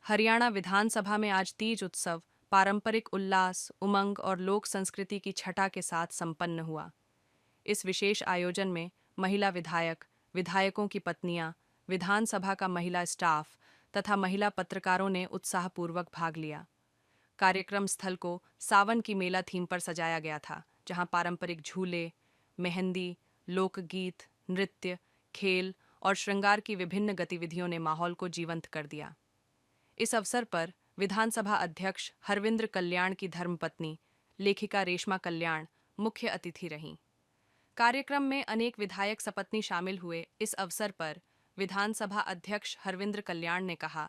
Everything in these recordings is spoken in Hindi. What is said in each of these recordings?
हरियाणा विधानसभा में आज तीज उत्सव पारंपरिक उल्लास, उमंग और लोक संस्कृति की छटा के साथ संपन्न हुआ। इस विशेष आयोजन में महिला विधायक, विधायकों की पत्नियां, विधानसभा का महिला स्टाफ तथा महिला पत्रकारों ने उत्साहपूर्वक भाग लिया। कार्यक्रम स्थल को सावन की मेला थीम पर सजाया गया था, जहां पारंपरिक झूले, मेहंदी, लोकगीत, नृत्य, खेल और श्रृंगार की विभिन्न गतिविधियों ने माहौल को जीवंत कर दिया। इस अवसर पर विधानसभा अध्यक्ष हरविंद्र कल्याण की धर्मपत्नी लेखिका रेशमा कल्याण मुख्य अतिथि रहीं। कार्यक्रम में अनेक विधायक सपत्नी शामिल हुए। इस अवसर पर विधानसभा अध्यक्ष हरविंद्र कल्याण ने कहा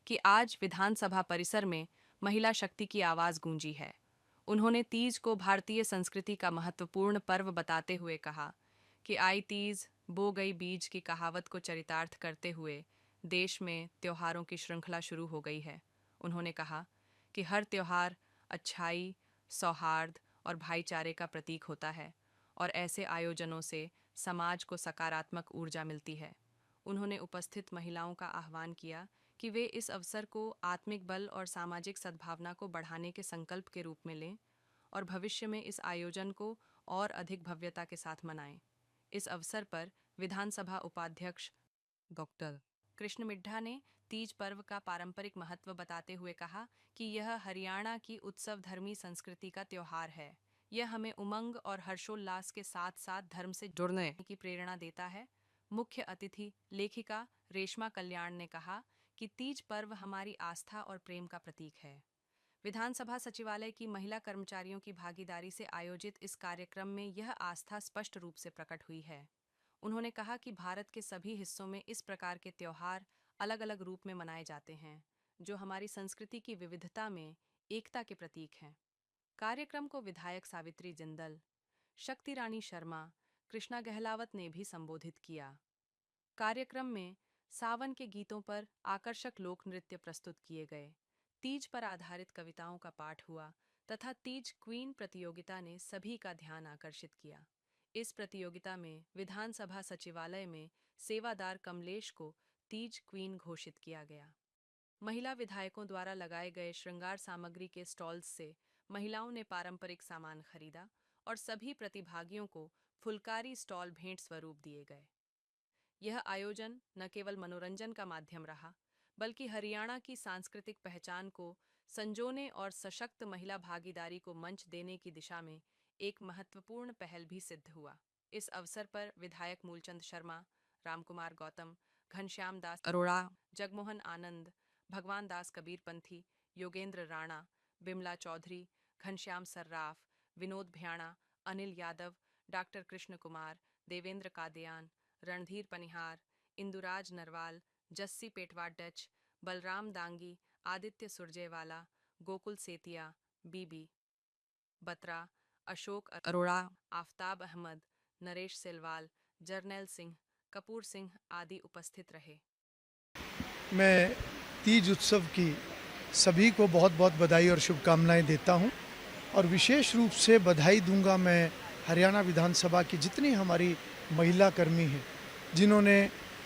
कि आज विधानसभा परिसर में महिला शक्ति की आवाज गूंजी है। उन्होंने तीज को भारतीय संस्कृति का महत्वपूर्ण पर्व बताते हुए कहा कि आई तीज बो गई बीज की कहावत को चरितार्थ करते हुए देश में त्योहारों की श्रृंखला शुरू हो गई है। उन्होंने कहा कि हर त्योहार अच्छाई, सौहार्द और भाईचारे का प्रतीक होता है और ऐसे आयोजनों से समाज को सकारात्मक ऊर्जा मिलती है। उन्होंने उपस्थित महिलाओं का आह्वान किया कि वे इस अवसर को आत्मिक बल और सामाजिक सद्भावना को बढ़ाने के संकल्प के रूप में लें और भविष्य में इस आयोजन को और अधिक भव्यता के साथ मनाएं। इस अवसर पर विधानसभा उपाध्यक्ष डॉक्टर कृष्ण मिड्ढा ने तीज पर्व का पारंपरिक महत्व बताते हुए कहा कि यह हरियाणा की उत्सव धर्मी संस्कृति का त्योहार है। यह हमें उमंग और हर्षोल्लास के साथ साथ धर्म से जुड़ने की प्रेरणा देता है। मुख्य अतिथि लेखिका रेशमा कल्याण ने कहा कि तीज पर्व हमारी आस्था और प्रेम का प्रतीक है। विधानसभा सचिवालय की महिला कर्मचारियों की भागीदारी से आयोजित इस कार्यक्रम में यह आस्था स्पष्ट रूप से प्रकट हुई है। उन्होंने कहा कि भारत के सभी हिस्सों में इस प्रकार के त्योहार अलग अलग रूप में मनाए जाते हैं, जो हमारी संस्कृति की विविधता में एकता के प्रतीक हैं। कार्यक्रम को विधायक सावित्री जिंदल, शक्ति रानी शर्मा, कृष्णा गहलावत ने भी संबोधित किया। कार्यक्रम में सावन के गीतों पर आकर्षक लोक नृत्य प्रस्तुत किए गए। तीज पर आधारित कविताओं का पाठ हुआ तथा तीज क्वीन प्रतियोगिता ने सभी का ध्यान आकर्षित किया। इस प्रतियोगिता में विधानसभा सचिवालय में सेवादार कमलेश को तीज क्वीन घोषित किया गया। महिला विधायकों द्वारा लगाए गए श्रृंगार सामग्री के स्टॉल्स से महिलाओं ने पारंपरिक सामान खरीदा और सभी प्रतिभागियों को फुलकारी स्टॉल भेंट स्वरूप दिए गए। यह आयोजन न केवल मनोरंजन का माध्यम रहा, बल्कि हरियाणा की सांस्कृतिक पहचान को संजोने और सशक्त महिला भागीदारी को मंच देने की दिशा में एक महत्वपूर्ण पहल भी सिद्ध हुआ। इस अवसर पर विधायक मूलचंद शर्मा, रामकुमार गौतम, घनश्याम दास अरोड़ा, जगमोहन आनंद, भगवान दास कबीरपंथी, योगेंद्र राणा, बिमला चौधरी, घनश्याम सर्राफ, विनोद भ्याणा, अनिल यादव, डॉक्टर कृष्ण कुमार, देवेंद्र कादयान, रणधीर पनिहार, इंदुराज नरवाल, जस्सी पेटवा डच, बलराम दांगी, आदित्य सुरजेवाला, गोकुल सेतिया, बीबी बत्रा, अशोक अरोड़ा, आफ्ताब अहमद, नरेश सेलवाल, जरनैल सिंह, कपूर सिंह आदि उपस्थित रहे। मैं तीज उत्सव की सभी को बहुत बहुत बधाई और शुभकामनाएं देता हूं और विशेष रूप से बधाई दूंगा मैं हरियाणा विधानसभा की जितनी हमारी महिला कर्मी हैं, जिन्होंने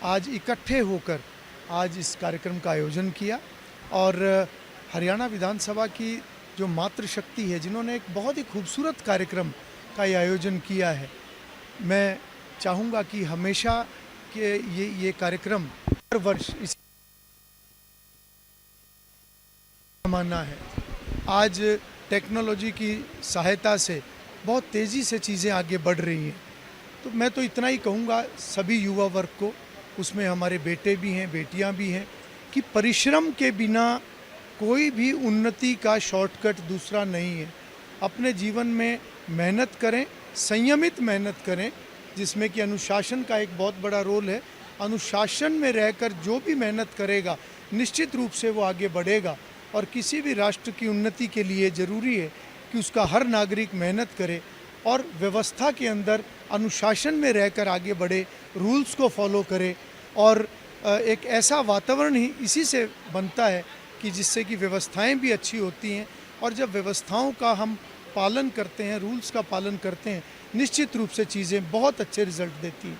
आज इकट्ठे होकर आज इस कार्यक्रम का आयोजन किया और हरियाणा विधानसभा की जो मातृशक्ति है, जिन्होंने एक बहुत ही खूबसूरत कार्यक्रम का ये आयोजन किया है। मैं चाहूँगा कि हमेशा के ये कार्यक्रम हर वर्ष इस मानना है। आज टेक्नोलॉजी की सहायता से बहुत तेज़ी से चीज़ें आगे बढ़ रही हैं, तो मैं तो इतना ही कहूँगा सभी युवा वर्ग को, उसमें हमारे बेटे भी हैं, बेटियां भी हैं, कि परिश्रम के बिना कोई भी उन्नति का शॉर्टकट दूसरा नहीं है। अपने जीवन में मेहनत करें, संयमित मेहनत करें, जिसमें कि अनुशासन का एक बहुत बड़ा रोल है। अनुशासन में रहकर जो भी मेहनत करेगा निश्चित रूप से वो आगे बढ़ेगा और किसी भी राष्ट्र की उन्नति के लिए ज़रूरी है कि उसका हर नागरिक मेहनत करे और व्यवस्था के अंदर अनुशासन में रहकर आगे बढ़े, रूल्स को फॉलो करे और एक ऐसा वातावरण ही इसी से बनता है कि जिससे कि व्यवस्थाएं भी अच्छी होती हैं और जब व्यवस्थाओं का हम पालन करते हैं, रूल्स का पालन करते हैं, निश्चित रूप से चीज़ें बहुत अच्छे रिजल्ट देती हैं।